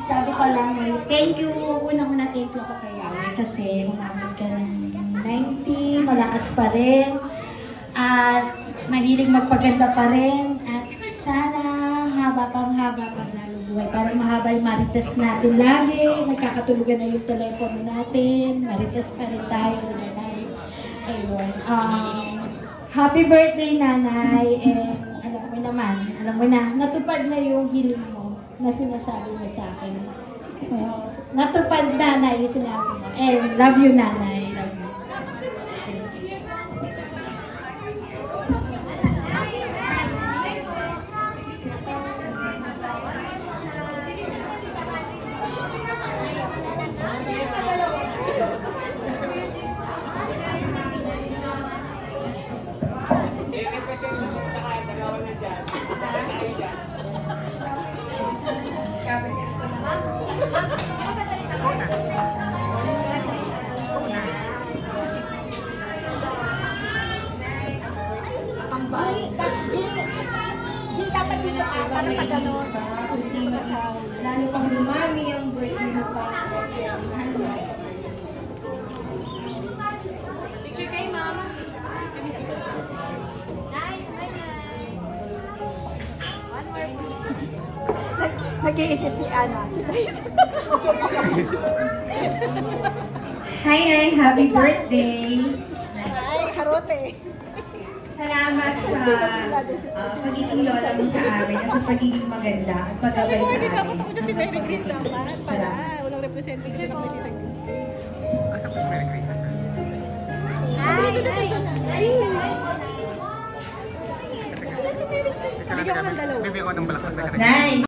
Sabi ko lang, thank you. Unang-una thank you ako kay Yahweh kasi umabot ka ng 90, malakas pa rin. At mahilig magpaganda pa rin. At sana haba pang lalo buhay. Para mahaba yung marites natin lagi. Nagkakatulugan na yung telepono natin. Marites pa rin tayo. Nanay. Ayun. Happy birthday, Nanay. And alam mo na, natupad na yung hiling mo na sinasabi mo sa akin. Natupad na yung sinabi mo. And love you, Nanay. Love you. Dapat dito para pag gano'n. Lalo pang lumami ang birthday mo pa. Picture kay Mama. Nice, one more please. Nag-iisip si Ana. Hi, Nay! Happy birthday! Ay, karote. Salamat sa pagiging lola mo sa amin at sa pagiging maganda at paggabay sa amin. Ako si Mary Grace dapat pala. Walang representation ng Mary Grace. Asa po si Mary Grace? Bigyan ko ng dalawa. Bibigyan ko ng balakang. Nay!